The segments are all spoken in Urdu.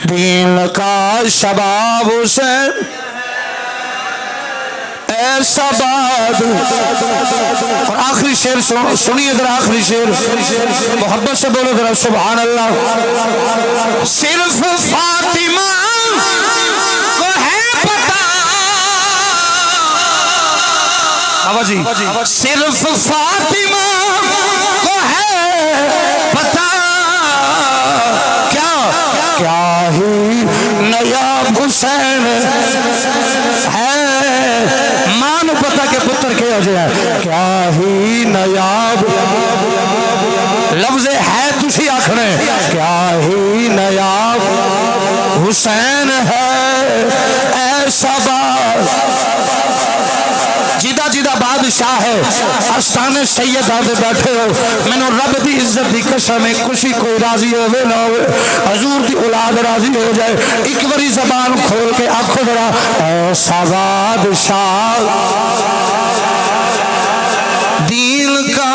دین کا شباب حسین ایسا باد. اور آخری شعر سنیے ذرا، آخری شعر محبت سے بولو ذرا سبحان اللہ. صرف فاطمہ کو ہے پتا بابا جی، صرف فاطمہ کو ہے پتا کیا ہی نیاب حسین ہے. ماں نو پتا کہ پتر کیا ہو جائے، کیا ہی نیاب لفظ ہے تسی آکھنے، کیا ہی نیاب حسین ہے. ایسا بات جیدہ جیدہ بادشاہ ہے آستان سیدہ دے بیٹھے ہو. میں نے رب دی عزت دی قسم ہے کسی کوئی راضی ہوئے نہ ہوئے، حضور دی اولاد راضی ہو جائے. ایک باری زبان کھول کے آنکھوں ذرا ایسا بادشاہ دین کا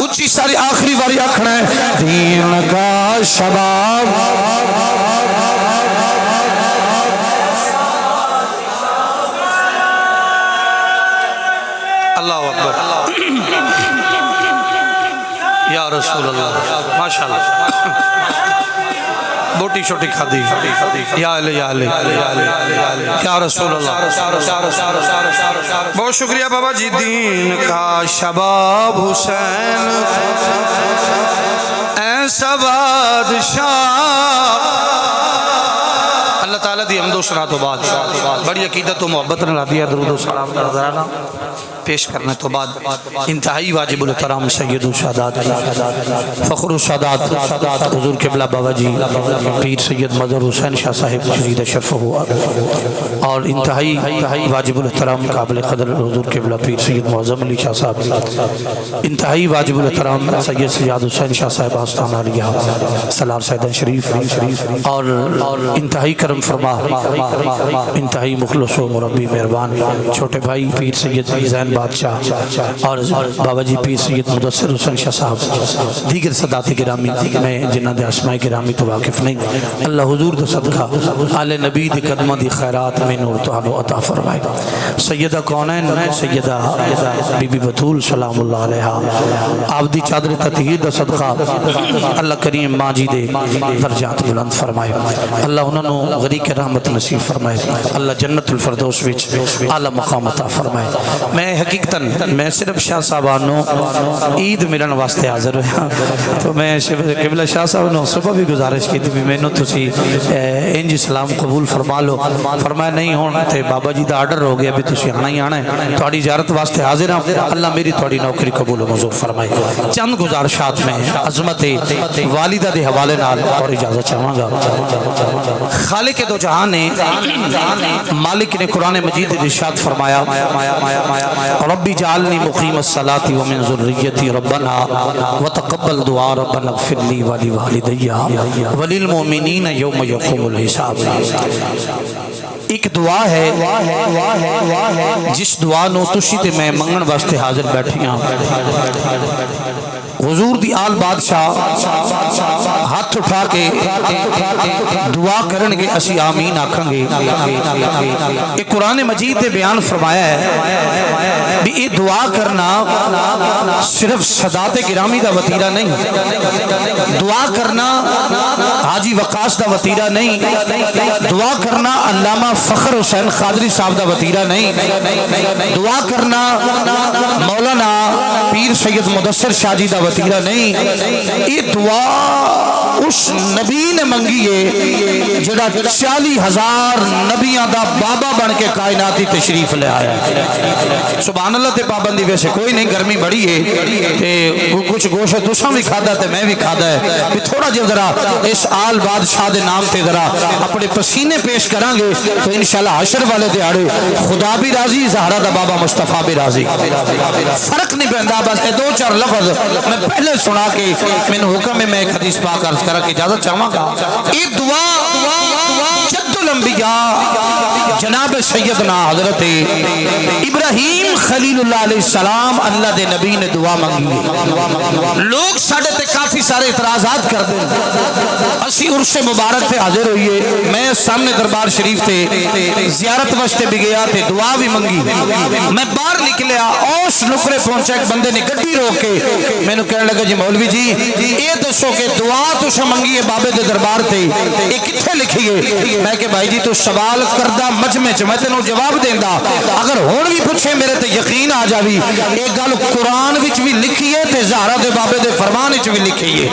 اچھی ساری آخری باری آکھنا ہے دین کا شباب. اللہ اکبر یا رسول اللہ ماشاءاللہ. بوٹی چھوٹی کھا دی یا علی یا علی یا رسول اللہ. بہت شکریہ بابا جی. دین کا شباب حسین ایسا بادشاہ. اللہ تعالیٰ دی حمد و ثنا تو بعد بڑی عقیدت و محبت نے دیا درود و سلام کا نظرانہ پیش کرنے تو بعد انتہائی واجب الکرام سید السادات فخر السادات حضور قبلہ بابا جی پیر سید مظہر حسین شاہ صاحب شرید شرف ہوا، اور انتہائی واجب الکرام قابل قدر حضور قبلہ پیر سید معظم علی شاہ صاحب، انتہائی واجب الکرام سید سجاد حسین شاہ صاحب آستان علیہ سلار سیدن شریف، اور انتہائی کرم فرما انتہائی مخلص و مربی مہربان چھوٹے بھائی پیر سید زین بادشاہ اور بابا جی پیر سید مدثر حسین شاہ صاحب، دیگر صدات گرامی میں جنہ دے اسماء گرامی تو واقف نہیں. اللہ حضور دے صدقہ آل نبی دے قدمہ دی خیرات میں نور تہانو عطا فرمائے. سیدہ کونین سیدہ بی بی بطول سلام اللہ علیہ آپ دی چادر تطہیر دا صدقہ اللہ کریم ماں جی دے درجات بلند فرمائے. اللہ انہوں نے غریق رحمت نصیب فرمائے. اللہ جنت الفردوس وچ اعلی مقام عطا فرمائے. میں حقیقتاً میں صرف شاہ صاحبانوں عید ملن واسطے حاضر ہوں، تو میں قبلہ شاہ صاحبانوں صبح بھی گزارش کی تھی میں نو تسی انج اسلام قبول فرما لو. فرمایا نہیں ہون تے بابا جی دا آرڈر ہو گیا بھی تسی آنا ہی آنا ہے، تھوڑی زیارت واسطے حاضر ہوں. اللہ میری تھوڑی نوکری قبول و منظور فرمائے. چند گزارشات میں عظمت والدہ دے حوالے نال اور اجازت چاہوں گا. خالق دو جہان نے مالک نے قرآن مجید ارشاد فرمایا ربی جعلنی مقیم الصلاة ومن ذریتی ربنا وتقبل دعا ربنا اغفر لی ولی والدی وللمؤمنین یوم یقوم الحساب. ایک دعا ہے جس دعا نو تسی تے میں منگن واسطے حاضر بیٹھی ہاں. حضور دی آل بادشاہ ہاتھ اٹھا کے دعا کرن گے اسی آمین آکھیں گے. ایک قرآن مجید دے بیان فرمایا ہے بھی یہ دعا کرنا صرف صدات گرامی دا وطیرہ نہیں، دعا کرنا حاجی وقاص دا وطیرہ نہیں، دعا کرنا علامہ فخر حسین قادری صاحب دا وطیرہ نہیں، دعا کرنا مولانا پیر سید مدثر شاہ جی دا وطیرہ نہیں. یہ دعا اس نبی نے منگی ہے جڑا 40,000 نبیاں دا بابا بن کے کائناتی تشریف لے آیا. سبحان اللہ. تے پابندی ویسے کوئی نہیں، گرمی بڑی ہے تے کچھ گوشت تساں بھی کھادا تے میں بھی کھادا ہے کہ تھوڑا جہا ذرا اس آل بادشاہ دے نام تے ذرا اپنے پسینے پیش کریں گے تو انشاءاللہ حشر والے دیہاڑے خدا بھی راضی، زہرا دا بابا مصطفیٰ بھی راضی. فرق نہیں پہنتا، بس یہ دو چار لفظ میں پہلے سنا کے میں نے حکم میں ایک حدیث پاک عرض کرا کہ اجازت چاہوں گا. یہ دعا جد الانبیاء جناب سیدنا حضرت ابراہیم خلیل اللہ علیہ السلام اللہ دے نبی نے دعا مانگی. لوگ ساڑھے تے کافی سارے اعتراضات کر دیں. اسی عرش مبارک تے حاضر ہوئیے. میں سامنے دربار شریف تے زیارت واسطے بھی گیا تے دعا بھی منگی. میں باہر نکلیا اوس نکرے پہنچا ایک بندے نے گڈی روک کے میں نے کہنے لگا جی مولوی جی یہ دسو کہ دعا تسا منگی ہے بابے دے دربار تے یہ کتھے لکھی ہے؟ میں کہ بھائی جی تو سوال کردہ مجمع چ میں تینوں جواب دیندا اگر ہون بھی پوچھے میرے تے یقین آ جاوی ایک گل قرآن وچ بھی لکھی ہے تے زہرا دے بابے دے فرمان وچ بھی لکھی ہے.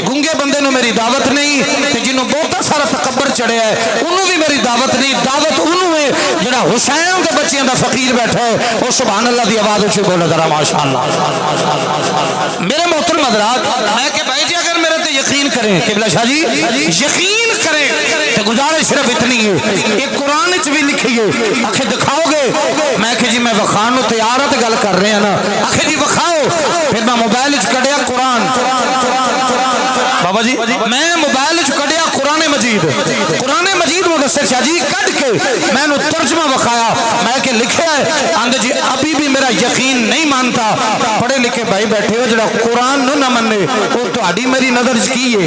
گنگے بندے نو میری دعوت نہیں تے جنوں بہت سارا تکبر چڑھیا ہے انہوں بھی میری دعوت نہیں. دعوت انہوں ہے جڑا حسین دے بچیاں دا فقیر بیٹھا ہے وہ سبحان اللہ دی آواز اچھی بولے ذرا ماشاءاللہ. میرے محترم حضرات میں کہ بھائی جی اگر میرے تے یقین کریں قبلہ شاہ جی یقین کریں تو گزارش صرف اتنی ہے یہ قرآن وچ بھی لکھی ہے. آخر دکھاؤ گے؟ میں کہ جی میں وکھان نو تیار ہوں تے گل کر رہے ہیں نا. آخر جی وکھاؤ. پھر میں موبائل وچ کڈیا قرآن بابا جی میں موبائل وچ کڈیا قرآن مجید مدثر شاہ جی کڈ کے میں نو ترجمہ وکھایا. میں کہ لکھیا ہے آندے جی ابھی بھی میرا یقین نہیں مانتا. پڑھے لکھے بھائی بیٹھے ہو جڑا قرآن نو نہ مننے وہ تہاڈی میری نظر وچ کی ہے؟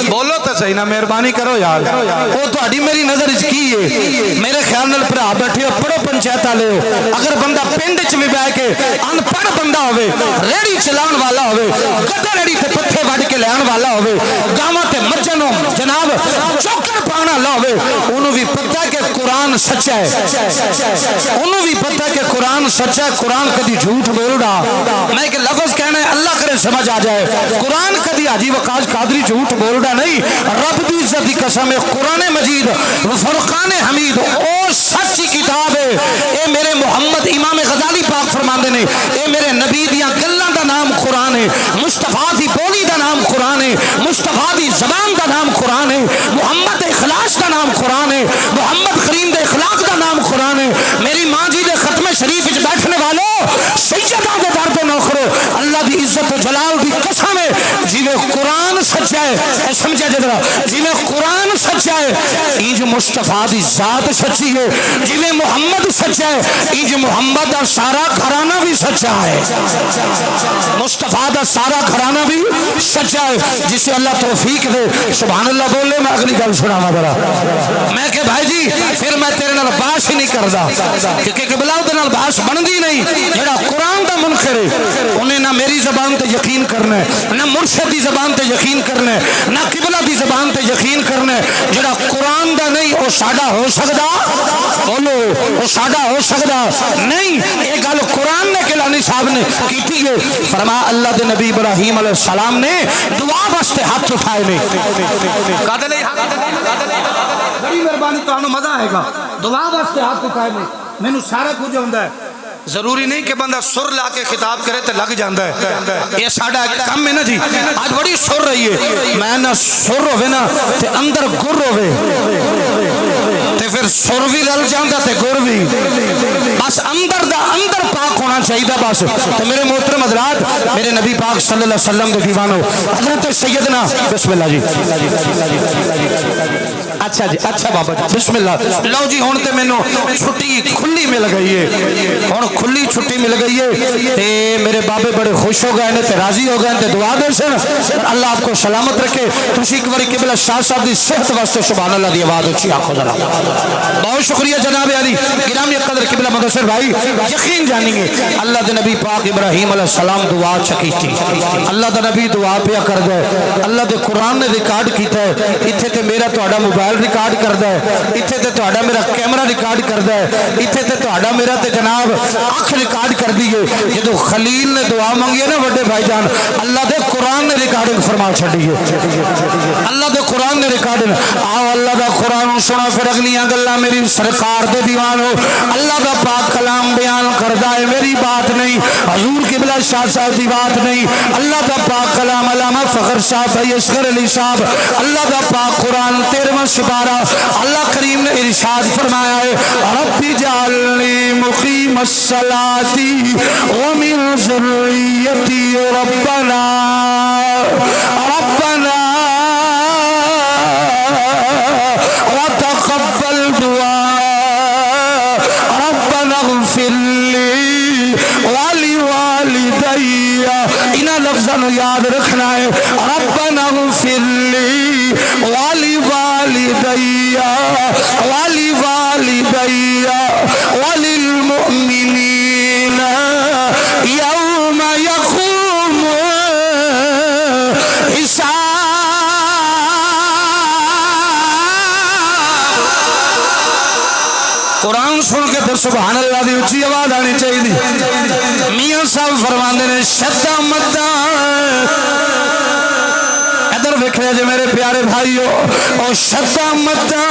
بولو تو صحیح نا مہربانی کرو یار. وہ تہاڈی میری نظر وچ کی ہے؟ میرے خیال نال بھرا بیٹھے ہو پڑھو پنچایت والے ہو اگر بندہ پنڈ وچ بھی بیٹھ کے ان پڑھ بندہ ہوے ریڑی چلاون والا ہوے گدھا ریڑی تے پتھے وڈ کے لین والا ہوے گاواں تے مجھاں نو جناب چوکر پانا والا ہوے انہوں بھی پتہ ہے کہ قرآن سچا ہے. انہوں بھی پتہ ہے کہ قرآن سچا ہے. قرآن کدی جھوٹ بولدا میں ایک لفظ کہنا ہے اللہ کرے سمجھ آ جائے. قرآن کدی حاجی وقاص قادری جھوٹ بولدا نہیں. رب دی عزت دی قسم ہے قرآن مجید فرقان حمید او سچی کتاب ہے. اے میرے محمد امام غزالی پاک فرماندے نے اے میرے نبی دیاں گلاں دا نام قرآن ہے. مصطفیٰ دی بولی دا نام قرآن ہے. مصطفیٰ دی زبان دا نام قرآن ہے. محمد اخلاص دا نام قرآن ہے. محمد کریم دے اخلاق دا نام قرآن ہے. میری ماں جی دے ختم شریف وچ بیٹھنے والوں سیداں دے در دے نوکرو اللہ دی عزت و جلال دی قسم ہے جویں قرآن سچا ہے سمجھا جدرا جویں قرآن سچا ہے انج مصطفیٰ دی ذات سچی ہے. جویں محمد سچا ہے انج محمد دا سارا گھرانہ بھی سچا ہے. مصطفیٰ دا سارا گھرانہ بھی سچا ہے. جسے اللہ توفیق دے سبحان اللہ بولے. میں اگلی گل سناواں ذرا. میں کہ بھائی جی پھر میں تیرے نال بحث ہی نہیں کردا کیونکہ قبلہ دے نال بحث بندی نہیں. جڑا قرآن دا منکر ہے انہیں نہ میری زبان تے یقین کرنا ہے نہ مرشد دی زبان تے یقین کرنا ہے نہ قبلہ دی زبان تے یقین کرنا ہے. جڑا قرآن دا نہیں وہ ساڈا ہو سکدا؟ بولو وہ ساڈا ہو سکدا نہیں. یہ گل قرآن نے کلانی صاحب نے کیتی ہے. فرمایا اللہ دے نبی ابراہیم علیہ السلام نے دعا واسطے ہاتھ اٹھائے نے. بڑی مہربانی تانوں مزہ آئے گا. دعا واسطے ہاتھ اٹھائے نے. مینوں سارا کچھ ہوندا ہے. ضروری نہیں کہ بندہ سر لا کے خطاب کرے تو لگ جاندہ ہے. یہ ساڑھا کم ہے نا جی. آج بڑی سر رہی ہے. میں نہ سر ہوئے نا تے اندر گر ہوئے تے پھر سر بھی لل جاندہ تے گر بھی. بس اندر دا اندر پاک ہونا چاہیے بس. تو میرے محترم حضرات میرے نبی پاک صلی اللہ علیہ وسلم کے دیوانوں حضرت سیدنا بسم اللہ جی. اچھا جی اچھا بابا جی بسم اللہ. لو جی ہون تے میں نو چھٹی کھلی مل گئی ہے. ہون کھلی چھٹی مل گئی ہے تے میرے بابے بڑے خوش ہو گئے تے راضی ہو گئے تے دعا دے سن اللہ آپ کو سلامت رکھے. تسی ایک باری قبلہ شاہ صاحب دی صحت واسطے سبحان اللہ دی آواز اچھی آنکھو ذرا. بہت شکریہ جناب علی گرامی قدر قبلہ مدثر بھائی. یقین جانیں گے اللہ دے نبی پاک ابراہیم علیہ السلام دعا چکی تھی. اللہ دا نبی دعا پیا کر دے. اللہ دے قرآن نے ریکارڈ کیتا ہے. اتھے تے میرا تہاڈا موبائل ریکارڈ کردا ہے. اتھے تے تہاڈا میرا کیمرہ ریکارڈ کردا ہے. اتھے تے تہاڈا میرا تے جناب اکھ ریکارڈ کر دیئے. جدو خلیل نے دعا مانگی ہے نا بڑے بھائی جان اللہ دے قرآن نے ریکارڈنگ فرما چھڑی ہے. اللہ دے قرآن نے ریکارڈنگ. آؤ اللہ دا قرآن سنا پھر اگلیاں گلاں میری سرکار دے دیوانو. اللہ دا پاک کلام بیان کردا ہے میری بات نہیں حضور قبلہ شاہ صاحب دی بات نہیں. اللہ دا پاک کلام علامہ فخر صاحب بھائی اصغر علی صاحب اللہ دا پاک قرآن 13واں سپارہ اللہ کریم نے ارشاد فرمایا ہے رب جعلنی مقیم الصلاة ومن ذریتی ربنا سانو یاد رکھنا ہے ربنا اغفر لی والی والدیا والی والدیا وللمؤمنین یوم یقوم حساب. قرآن سن کے پھر سبحان اللہ دی اچھی آواز آنی چاہیے. میاں صاحب فرماندے نے شدہ مدہ ادھر ویکھیا جے میرے پیارے بھائیو او شدہ مدہ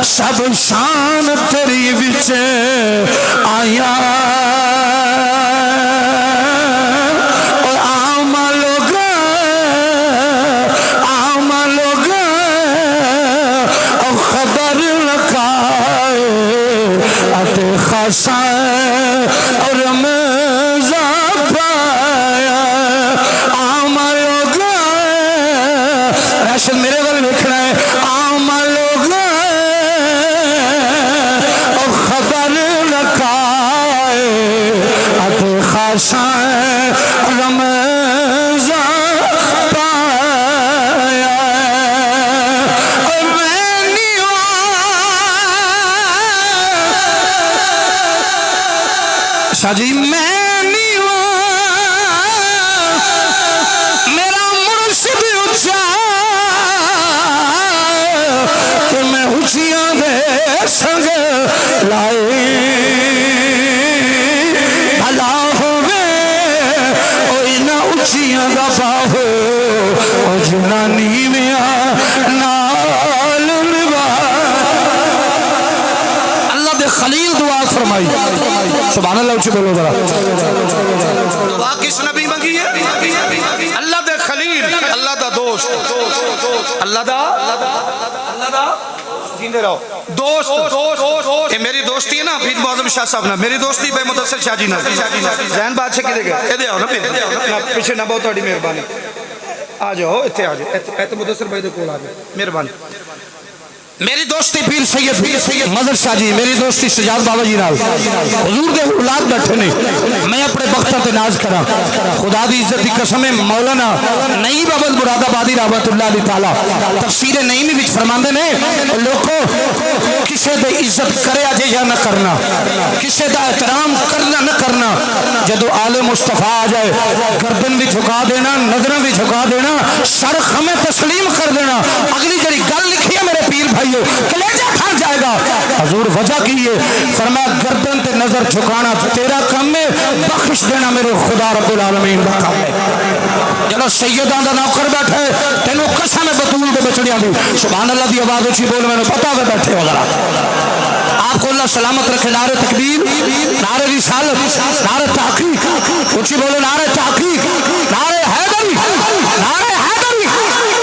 سب شان تیری وچ آیا اور عام لوگ اور خبر لگائے اتے خاصا اور رمضا پایا عام لوگ راشد میرے ول لکھنا ہے عام لوگ رمضان پایا شاہ جی میں میرا مرشد اچھا کہ میں اچھیاں دے سنگ لائے باہو اور جنانی میں نال نبا. اللہ دے خلیل دعا فرمائی سبحان اللہ اچھی بولو ذرا. دعا کس نبی مانگی ہے؟ اللہ دے خلیل اللہ دا دوست اللہ دا جیندے رہو دوست. یہ میری دوستی ہے نا حفیظ معظم شاہ صاحب نا میری دوستی بے مدثر شاہ جی نا ذہن بادشاہ کی دے گئے اے دے آؤ نا پیچھے نہ بہت بڑی مہربانی آ جاؤ اتنے آ جاؤ ایت مدثر بھائی دے کول آ جاؤ مہربانی. میری دوستی پیر سید مظہر شاہ جی میری دوستی سجاد بابا جی نال حضور دے اولاد بیٹھے نے میں اپنے بختہ تے ناز کرا خدا دی عزت دی قسم مولانا نعیم احمد مراد آبادی رحمت اللہ علیہ تعالی تفسیر نعیمی وچ فرماندے نے لوگوں کسے دے عزت کرے اجے یا نہ کرنا کسے دا احترام کرنا نہ کرنا جدو آل مصطفیٰ آ جائے گردن بھی جھکا دینا نظریں بھی جھکا دینا سر خمیں تسلیم کر دینا. اگلی جڑی گل لکھی ہے میرے پیر بھائی کلیجہ پھر جائے گا حضور وجہ کی ہے فرمایا گردن تے نظر جھکانا تیرا کام ہے بخش دینا میرے خدا رب العالمین کا کام ہے. جلو سیدان دا نوکر بیٹھے تینوں قسم بطول دے بچڑیاں دی سبحان اللہ دی آواز اچھی بول میں نے پتا ہوئے بیٹھے ہو ذرا آپ کو اللہ سلامت رکھے. نعرہ تکبیر نعرہ رسالت نعرہ تحقیق اچھی بولو نعرہ تحقیق نعرہ حیدری نعرہ حیدری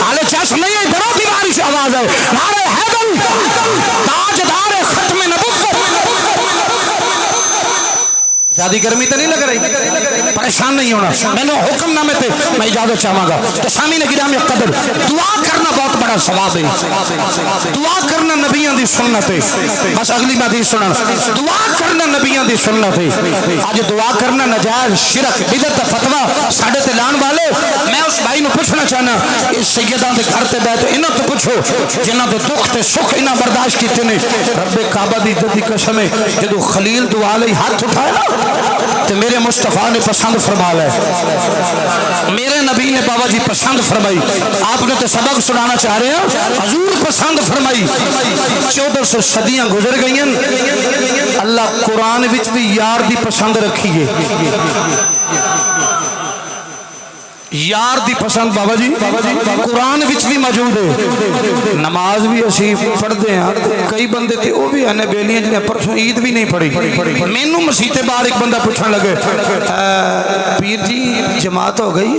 آلے چشم نہیں ہے بڑا دیواری سے آواز ہے نعرہ حیدری تاجدار ختم نبوت. زیادہ گرمی تو نہیں لگ رہی پریشان نہیں ہونا میں نے حکم نامے تھے میں اجازت چاہوں گا تو سامعین کرام قدر دعا کرنا بہت بڑا ثواب ہے. دعا کرنا نبیوں دی سنت ہے. بس اگلی بات یہ سننا دعا کرنا نبیوں دی سنت ہے. آج دعا کرنا نجائز شرک بدعت فتوی ساڈے تے لان والے میں اس بھائی نو پوچھنا چاہنا اس سیداں دے گھر تے بیٹھ انہاں تو پوچھو جنہاں دے دکھ تے سکھ انہاں برداشت کیتے نے رب کعبہ دی عزت دی قسم ہے جدوں خلیل دعا لئی ہاتھ اٹھایا نا تو میرے مصطفیٰ نے پسند فرما لے میرے نبی نے بابا جی پسند فرمائی. آپ نے تو سبق سنانا چاہ رہے ہیں حضور پسند فرمائی. 1400 صدیاں گزر گئی ہیں اللہ قرآن وچ بھی یار دی پسند رکھی ہے. یار دی پسند بابا جی قرآن وچ بھی موجود ہے. نماز بھی اسی پڑھتے ہیں کئی بندے تھے وہ بھی آنے بیلیاں جنہیں پرسوں عید بھی نہیں پڑھی. مینوں مسیح باہر ایک بندہ پوچھنے لگے پیر جی جماعت ہو گئی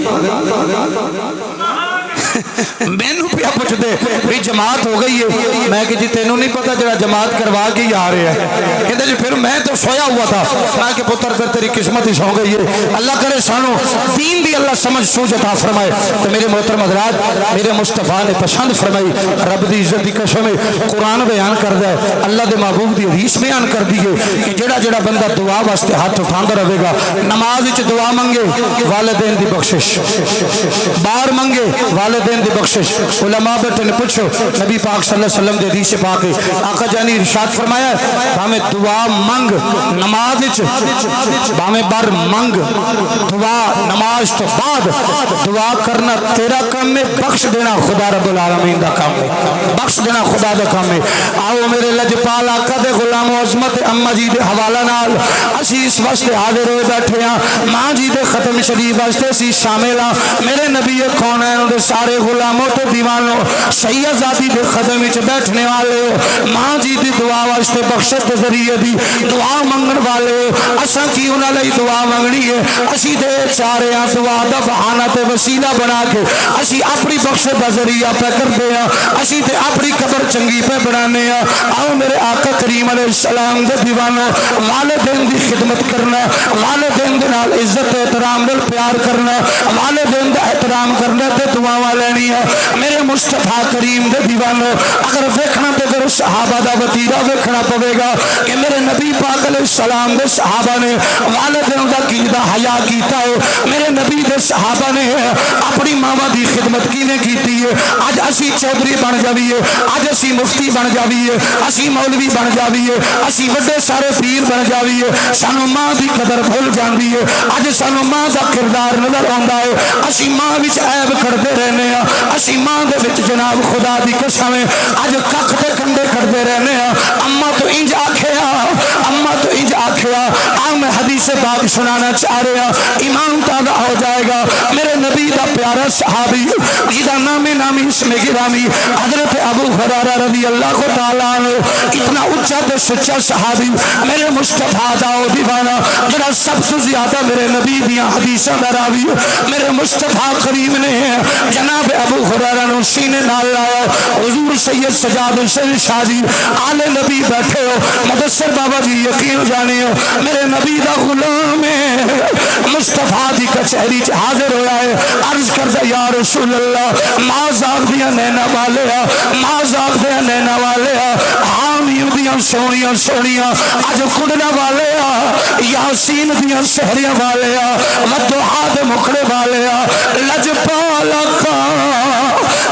مینوں پیا پوچھتے بھی جماعت ہو گئی ہے، میں کہ جی تینوں نہیں پتا جڑا جماعت کروا کے ہی آ رہے ہیں، کہتے جی پھر میں تو سویا ہوا تھا، میں کہ پتر پھر تیری قسمت ہی سو گئی ہے، اللہ کرے سانو دین دی اللہ سمجھ سوچ عطا فرمائے۔ تو میرے محترم حضرات، میرے مصطفیٰ نے پسند فرمائی، رب دی عزت دی قسم قرآن بیان کردا ہے، اللہ دے محبوب دی حدیث بیان کر دی ہے کہ جڑا جڑا بندہ دعا واسطے ہاتھ اٹھاندا رہے گا، نماز وچ دعا منگے والدین دی بخشش، بار منگے والدین دی بخشش۔ علماء بیٹھے نے پوچھو نبی پاک صلی اللہ علیہ وسلم دے حدیث پاک ہے، آقا جانی ارشاد فرمایا ہے بھاویں دعا منگ نماز وچ، بھاویں بار منگ، دعا نماز تو بعد دعا کرنا تیرا کام ہے، بخش دینا خدا رب العالمین دا کام ہے، بخش دینا خدا دا کام ہے۔ آؤ میرے لجپال آقا دے غلام و عظمت اما جی دے حوالہ نال اسی اس واسطے حاضر ہوئے بیٹھے ہیں، ماں جی دے ختم شریف واسطے اسی شامل ہاں، میرے نبی کونین دے سارے غلاموں تے دیوانوں سید زادی دے ختم وچ بیٹھنے والے ہو، ماں جی دی دعا واسطے بخشت دے ذریعے دی دعا منگن والے ہو، اساں کی انہاں لئی دعا منگنی ہے، اسی دے چارے ہاں دعا دا بہانہ تے وسیلہ بنا کے اسی اپنی بخشت دا ذریعہ پہ کرتے ہیں، اسی تے اپنی قبر چنگی پہ بنانے ہیں۔ آؤ میرے آقا کریم علیہ السلام دے دیوانوں، والدین دی خدمت کرنا، والدین دے نال عزت احترام نال پیار کرنا، والدین دا احترام کرنا تے دعاواں لینی ہے۔ میرے مصطفیٰ کریم دے دیوانوں، اگر ویکھنا تے پھر صحابہ دا وتیرہ ویکھنا پوے گا کہ میرے نبی پاک علیہ السلام دے صحابہ نے والدین دا کیدا حیا کیتا ہے، میرے نبی دے صحابہ نے اپنی ماواں دی خدمت کیویں کیتی ہے۔ اج اسی چودھری بن جاویے، اج اسی مفتی بن جاویے، اسی مولوی بن جاویے، اسی وڈے سارے پیر بن جاویے، سانو ماں دی قدر بھول جاندی ہے، اج سانو ماں دا کردار نظر آندا ہے، اسی ماں وچ عیب کردے رہنے ہاں، اسی ماں دے وچ جناب خدا دی قسم اج ککھ تے کنڈے کردے رہنے ہاں۔ اما تو انج آکھیا، اما تو انج آکھیا، میں حدیث پاک سنانا چاہ رہا، ایمان تازہ ہو جائے گا۔ میرے نبی دا پیارا صحابی جدا نامی نامی اسم گرامی حضرت ابو ہریرہ رضی اللہ تعالیٰ عنہ، اتنا اچھا تے سچا صحابی، میرے مصطفیٰ دا دیوانہ جڑا سب سے زیادہ میرے نبی دیاں حدیثاں دا راوی، میرے مصطفیٰ کریم نے جناب ابو ہریرہ نو سینے نال لایا، حضور سید سجاد حسین شاہ جی آل نبی بیٹھے ہو، مدثر بابا جی یقین جانے ہو، میرے نبی دا غلام مصطفیٰ دی کچہری چ حاضر ہویا ہے، عرض کردہ یا رسول اللہ ماں زاغ دیا نینا والے ماں زاغ دیا نینا والے حامیم دیا سونیاں سونیاں اج کڑنا والے یاسین دیا سہریاں والے ودعا دے مکھڑے والے لجپال آقا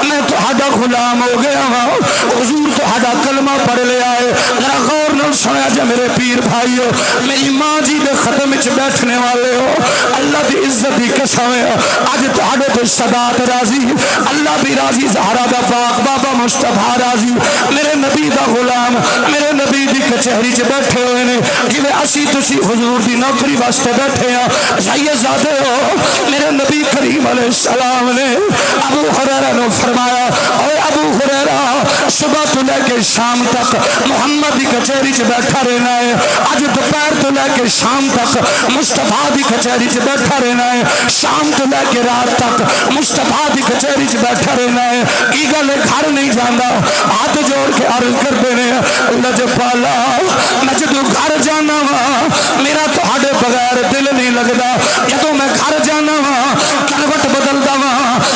میں تہاڈا غلام ہو گیا ہوں، حضور تہاڈا کلمہ پڑھ لیا ہے، ذرا غور نال سنیا جے میرے پیر بھائیو، میری ماں جی دے ختم وچ بیٹھنے والے ہو، اللہ دی عزت دی قسم ہے اج تہاڈے تے صدات راضی، اللہ بھی راضی، زہرا دا پاک بابا مصطفیٰ راضی، میرے نبی دا غلام میرے نبی دی کچہری چ بیٹھے ہوئے نے، جویں اسی تسی حضور دی نوکری واسطے بیٹھے ہیں، سید زادے ہو، میرے نبی کریم علیہ السلام نے ابو ہریرہ نے فرمایا اے ابو ہریرہ صبح تو لے کے شام تک محمد دی کچہری چ بیٹھا رہنا ہے، اج دوپہر تو لے کے شام تک مصطفیٰ دی کچہری چ بیٹھا رہنا ہے، شام تو لے کے رات تک مصطفیٰ دی کچہری چ بیٹھا رہنا ہے، کی گل گھر نہیں جانا، ہاتھ جوڑ کے عرض کر دینے لجپالا میں جدو گھر جانا وا میرا تہاڈے بغیر دل نہیں لگدا، جدو میں گھر جانا وا کروٹ بدلدا وا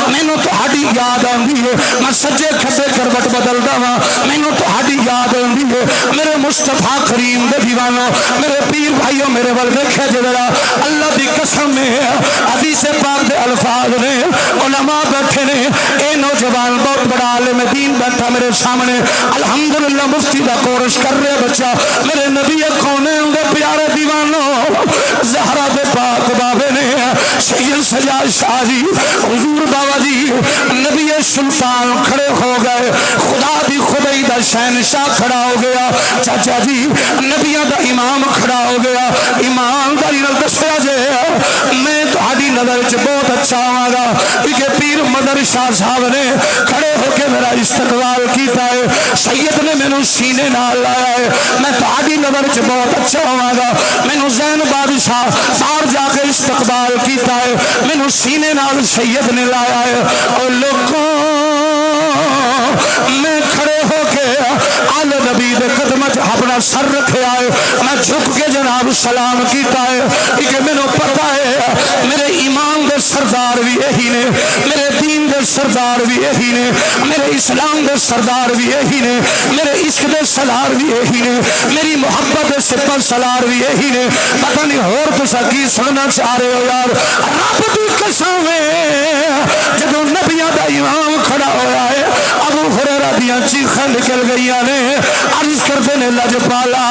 مینوں تہاڈی یاد آندی ہے، میں سجے کھبے کروٹ بدلدا وا مینوں تہاڈی یاد آندی ہے، میرے مصطفیٰ کریم دے دیوانو، میرے پیر بھائیو میرے ول ویکھیا جڑا اللہ دی قسم ہے، حدیث پاک دے الفاظ نے، علماء بیٹھے نے، اے نوجوان بہت بڑا عالم دین بیٹھا میرے سامنے، الحمدللہ مفتی دا کورس کر رہے بچہ، میرے نبی کونین دے پیارے دیوانو، زہرا دے پاک بابے نے سید سجاد شاہ جی حضور بابا جی نبی سلطان کھڑے ہو گئے، خدا دی خدائی دا شہنشاہ کھڑا ہو گیا، چاچا جی نبیاں دا امام کھڑا ہو گیا، ایمانداری نال دسیا جے میں تہاڈی نظر وچ بہت اچھا ہاں گا، کیونکہ پیر مدر شاہ صاحب نے کھڑے ہو کے میرا استقبال کیتا ہے، سید نے مینوں سینے نال لایا ہے، میں تہاڈی نظر وچ بہت اچھا ہاں گا، مینوں زین بادشاہ باہر جا کے استقبال کیتا ہے، مینوں سینے نال سید نے لایا ہے، اور لوگوں میں کھڑے ہو کے آل نبی دے قدم اپنا سر رکھے آئے میں جھک کے جناب سلام کیتا ہے کہ میں نے پتا ہے میرے ایمان دے سردار بھی یہی نے میرے دین دے سردار بھی یہی نے میرے اسلام دے سردار بھی یہی نے میرے عشق دے سالار بھی یہی نے میری محبت دے سپر سالار بھی یہی نے پتہ نہیں اور تسا کی سننا چاہ رہے ہو یار رب دی قسم جدوں نبیاں دا امام کھڑا ہویا ہے ابو ہریرہ دیاں چیخاں نکل گئیاں نے عرض کرتے نے لجپالا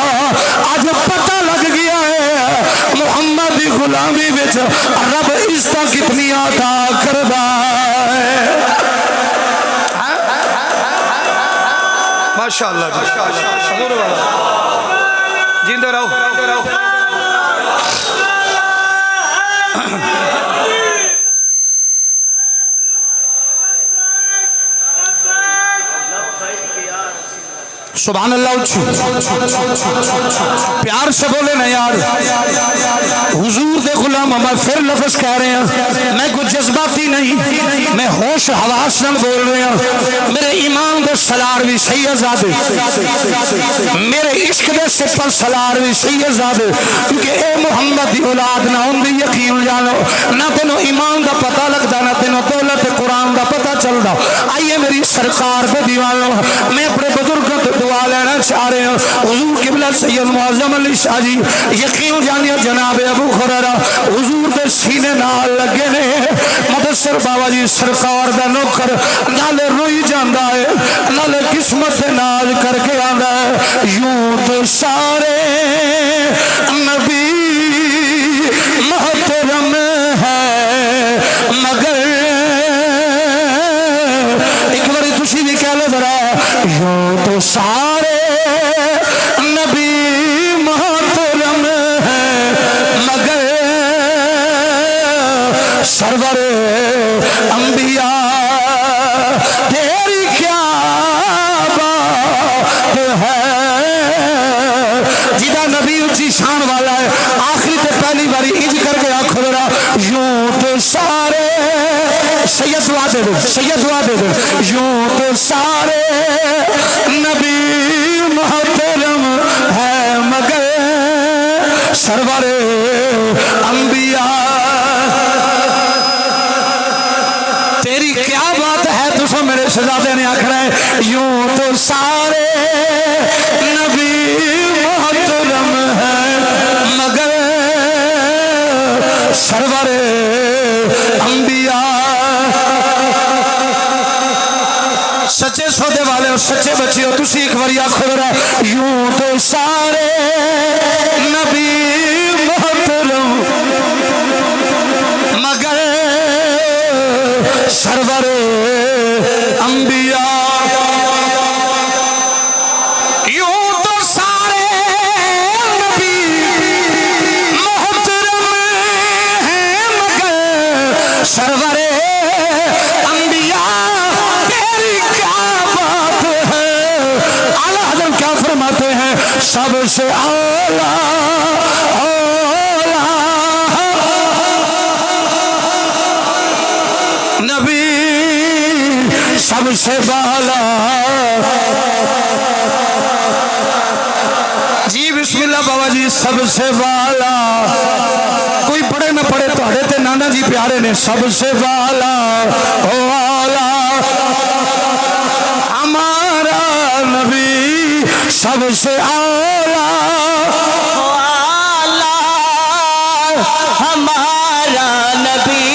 اج پتہ لگ گیا ہے محمد دی غلامی وچ رب عزتاں کتنی عطا کردا ہے ماشاءاللہ حضور والا جیندے رہو سبحان اللہ پیار سے بولے نا یار حضور دے غلام میں پھر لفظ کہہ رہے ہیں میں کوئی جذباتی نہیں میں ہوش حواس نال بول رہے ہیں میرے ایمان دے سالار بھی صحیح آزادے میرے عشق دے سپر سالار بھی صحیح آزادے کیونکہ اے محمد دی اولاد نہ ہوں دی یقین جانو نہ تینوں ایمان دا پتہ لگتا نہ تینوں دولت قرآن دا پتہ چل دا آئیے میری سرکار دے دیوانوں میں اپنے بزرگوں تے دعا لینا چاہ رہے ہیں حضور قبلہ سید معظم علی شاہ جی یقین جانیے جناب ابو ہریرہ حضور دے سینے نال لگے نے مدثر بابا جی سرکار دا نوکر نالے روئی جاندہ ہے نالے قسمت ناز کر کے آندہ ہے یوں تو سارے نبی محترم ہے مگر ایک باری تسی بھی کہہ لے ذرا یوں تو سارے نبی محترم ہے مگر سرور انبیاء تیری کیا بات ہے جدہ نبی اچھی شان والا ہے آخری تے پہلی باری انج کر کے آنکھو ذرا یوں تو سارے سید دعا دے دے سید دعا دے دے یوں تو سارے نبی محترم ہے مگر سرور انبیاء تیری کیا بات ہے تو سو میرے شہزادے نے آکھنا ہے یوں تو سارے نبی محترم ہے مگر سرور انبیاء سچے سودے والے اور سچے بچے ہو تسی ایک بار آنکھو ذرا یوں تو سارے نبی محترم مگر سرور انبیاء یوں تو سارے نبی محترم ہیں مگر سرور سب سے اولا اولا نبی سب سے بالا جی بسم اللہ بابا جی سب سے بالا کوئی پڑھے نہ پڑھے تھوڑے تے نانا جی پیارے نے سب سے بالا اولا ہمارا نبی سب سے اولا ہمارا نبی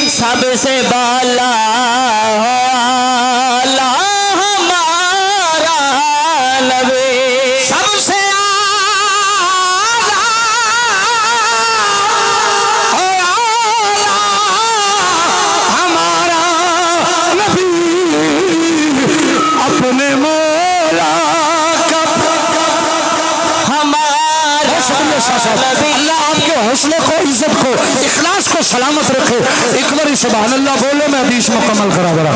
سب سے بالا ہمارا نبی سب سے ہمارا نبی اپنے مولا اللہ آپ کے حوصلے کو عزت کو اخلاص کو سلامت رکھے ایک بار سبحان اللہ بولے میں حدیث مکمل کرا برا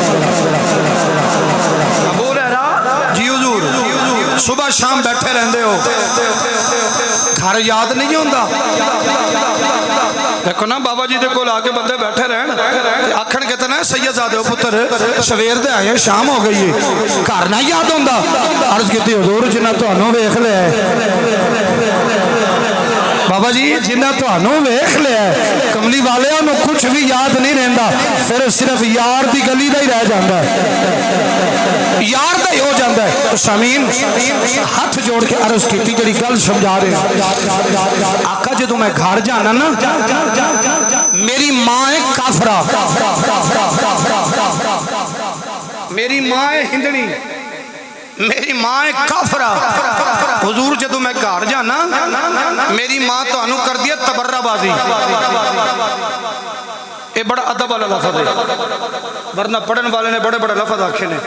جی حضور صبح شام بیٹھے رہندے ہو گھر یاد نہیں ہوندہ دیکھو نا بابا جی دے کول آ کے بندے بیٹھے رہن آکھن کے نا سیدزادے پتر سویر دے آئے شام ہو گئی ہے گھر نہ یاد ہوندا عرض کیتی حضور جنہ تانوں ویکھ لیا ہے بابا جی جنہ تانوں ویکھ لیا ہے کملی والیاں نوں کچھ بھی یاد نہیں رہندا پھر صرف یار دی گلی دا ہی رہ جاندا ہے یار دا ہی ہو جاندا ہے تو سامعین ہاتھ جوڑ کے عرض کیتی جڑی گل سمجھا رہے ہیں آقا جدوں میں گھر جانا نا میری ماں ہے کافرہ میری ماں ہے ہندنی میری ماں ہے کافرہ حضور جدوں میں گھر جانا میری ماں تو انو کر دیا تبرہ بازی یہ بڑا ادب والا لفظ ہے ورنہ پڑھن والے نے بڑے بڑے لفظ آکھے نے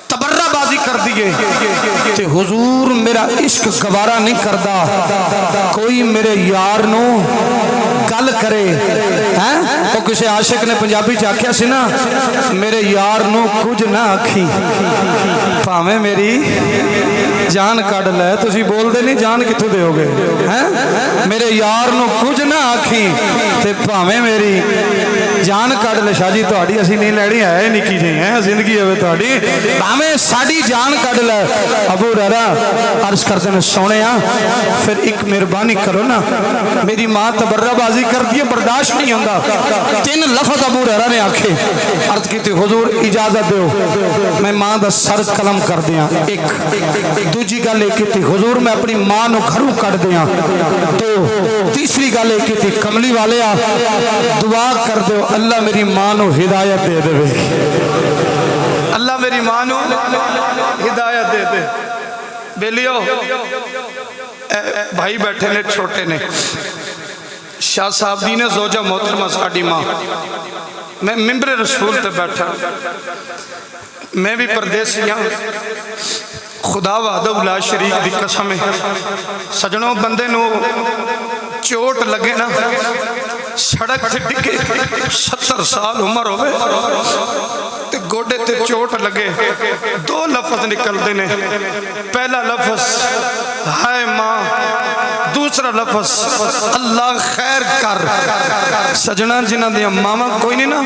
تبرہ بازی کر دیئے کہ حضور میرا عشق گوارا نہیں کردہ کوئی میرے یار نو گل کرے تو کسی عاشق نے پنجابی چاکھیا سی نا میرے یار نو کچھ نہ آکھی پاویں میری جان کڑ لے تو اسی بول دے نہیں جان کتھوں دے ہو گئے میرے یار نو کچھ نہ آکھی تے پاویں میری جان کڑ لے شاہ جی تہاڈی اسی نہیں لیڑی ہے نکی جی ہیں زندگی ہوے تہاڈی پاویں ساڈی جان کڑ لے ابو ہریرہ عرض کرتے ہیں سونے پھر ایک مہربانی کرو نا میری ماں تبرہ بازی کر دی برداشت نہیں ہوندا 3 لفظ ابو ہریرہ نے آکھے عرض کی تھی حضور اجازت دیو میں ماں دا سر قلم کر دیاں ایک دوجی گل ایک تھی حضور میں اپنی ماں نو گھروں کر دیاں تو تیسری گل ایک تھی کملی والے دعا کر دیو اللہ میری ماں نو ہدایت دے دے اللہ میری ماں نو ہدایت دے دے بیلیو بھائی بیٹھے نے چھوٹے نے شاہ صاحب دین زوجہ محترمہ ساڑی ماں میں ممبر رسول تے بیٹھا میں بھی پردیسیاں خدا وحدہ لا شریک دی قسم ہے سجنوں بندے نو چوٹ لگے نا سڑک تے ڈگے 70 سال عمر ہوئے تے گوڑے تے چوٹ لگے 2 لفظ نکل دینے پہلا لفظ ہائے ماں دوسرا لفظ اللہ خیر کر سجنہ جنہ دیا ماما کوئی نہیں نا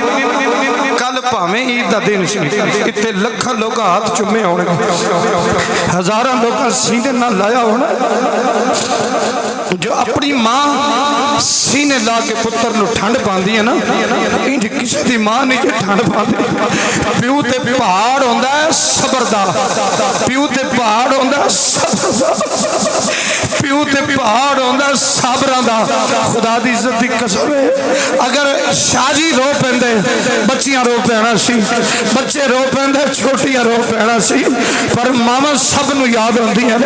کل پاہمیں عید دا دن اتنے لکھا لوگا ہاتھ چمے ہونے ہزارہ لوگا سینے نہ لایا ہونا جو اپنی ماں سینے لا کے پتر نو ٹھنڈ باندھی ہے نا انج کسی دی ماں نہیں جو ٹھنڈ باندھی پیو تے پہاڑ ہوندہ ہے صبر دا پیو تے پہاڑ ہوندہ ہے صبر دا پیو تے پہاڑ ہوندہ ہے صبر دا خدا دی عزت دی قسم ہے اگر شاجی رو پہندے بچیاں رو پہنا سی بچے رو پہندے چھوٹیاں رو پہنا سی پر ماما سب نو یاد ہوندی ہے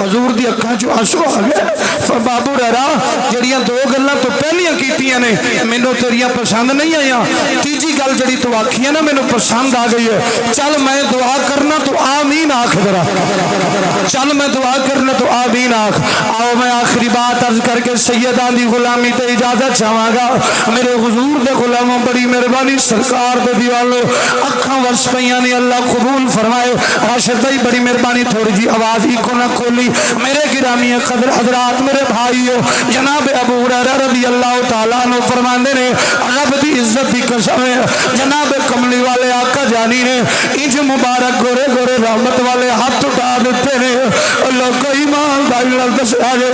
حضور دی اکھاں جو آنسو آ گئے بابو رہا جڑیاں 2 گلاں تو پہلیاں کیتیاں نے مینوں تیریاں پسند نہیں آیاں تیجی گل جڑی تو آکھی ہے نا مینوں پسند آ گئی ہے چل میں دعا کرنا تو آمین آکھ ذرا چل میں دعا کرنا تو آمین آکھ آؤ میں آخری بات عرض کر کے سیدان دی غلامی تے اجازت چاہواں گا میرے حضور دے غلاموں بڑی مہربانی سرکار دے دیوالو اکھاں وس پیاں نے اللہ قبول فرمائے راشد بھائی بڑی مہربانی تھوڑی جی آواز ہی کو نہ کھولی میرے گرامی قدر حضرات میرے بھائیو جناب ابو ہریرہ رضی اللہ تعالیٰ عنہ فرماندے نے رب دی عزت دی قسم ہے جناب کملی والے آقا جانی نے انج مبارک گورے گورے رحمت والے ہاتھ اٹھا دیتے نے لوگ ایمان دائی لردس آگے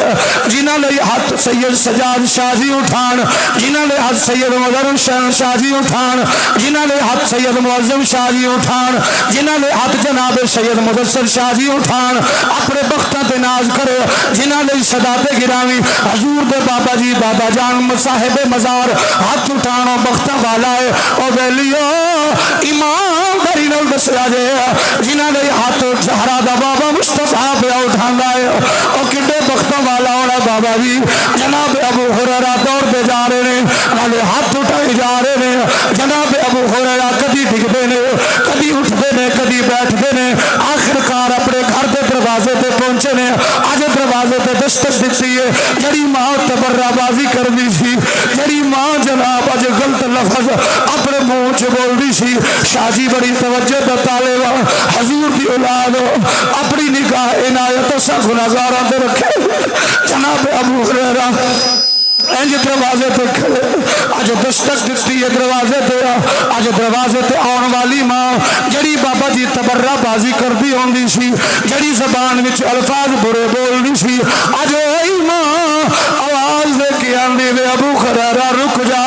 جنہ لئی ہاتھ سید سجاد شاہی اٹھان جنہ لئی ہاتھ سید مدرم شاہی اٹھان جنہ لئی ہاتھ سید معظم شاہی اٹھان جنہ لئی ہاتھ جناب سید مدثر شاہی اٹھان اپنے بختہ تے ناز کرے جنہ لئی صدات گرامی حضور دے بابا جی بابا جان مصاحب مزار ہاتھ اٹھانو بختہ والا ہے او بیلیو امام داری نل بس راجے جنہ لئی ہاتھ زہرہ دا بابا مصطفیٰ پہ اٹھانا ہے او کڈے بختہ والا ہونا بابا جی جناب ابو ہریرہ دور دے جا رہے ہیں والے ہاتھ اٹھائے جا رہے ہیں جناب ابو ہریرہ کدی ڈگدے نے کدی اٹھدے نے کدی بیٹھدے نے آخر کار اپنے گھر دے دروازے تے پہنچے نے آج دروازے تے دستک دیتی ہے جڑی ماں تبرہ بازی کر دی سی جڑی ماں جناب آج غلط لفظ اپنے منہ چ بول دی سی شاہ جی بڑی توجہ بتا لے وا حضور دی اولاد اپنی نگاہ عنایت سے گناہگاراں تے رکھے جناب ابو ہریرہ جی دروازے تے کھڑے اج دستک دتی ہے دروازے تے اج دروازے تے آن والی ماں جڑی بابا جی تبرہ بازی کردی ہوندی سی جڑی زبان وچ الفاظ برے بولدی سی اج وہی ماں آواز دے کے آندی وے ابو خریرہ رک جا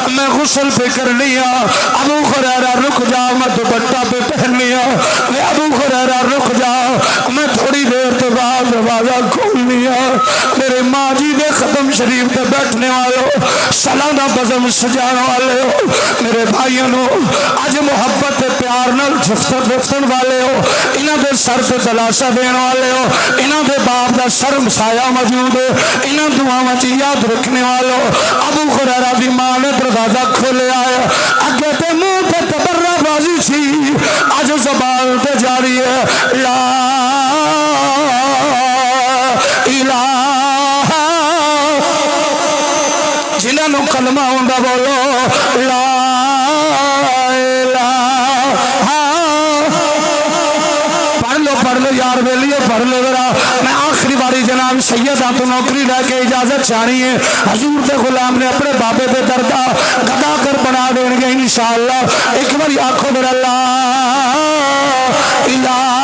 میں غسل پہ کرنی ابو خریرہ رک جا میں دوپٹہ پہ پہننی وے ابو خریرہ رک جا میں تھوڑی دیر تو بعد دروازہ کھولنی میرے ماں جی دے ختم شریف پہ بیٹھنے والوں سالانہ بزم سجانے والے ہو میرے بھائیوں اج محبت پیار نال جفتن والے ہو انہاں دے سر تے دلاسا دین والے ہو انہاں دے باپ دا سر مسایا موجود ہے انہاں دعاواں چ یاد رکھنے والوں ابو ہریرہ دی ماں نے دروازہ کھولیا ہے اگے تے منہ تے تبرہ بازی سی اج زبان تے جاری ہے لا الہ جنہاں نو کلمہ ہوندا بولو لا پڑھ لو یار ویلیو پڑھ لو ذرا میں آخری باری جناب سیدہ تو نوکری لے کے اجازت چاہنی ہے حضور دے غلام نے اپنے بابے پہ دردہ گدا کر بنا دیں گے انشاءاللہ ایک باری آنکھوں در اللہ الہ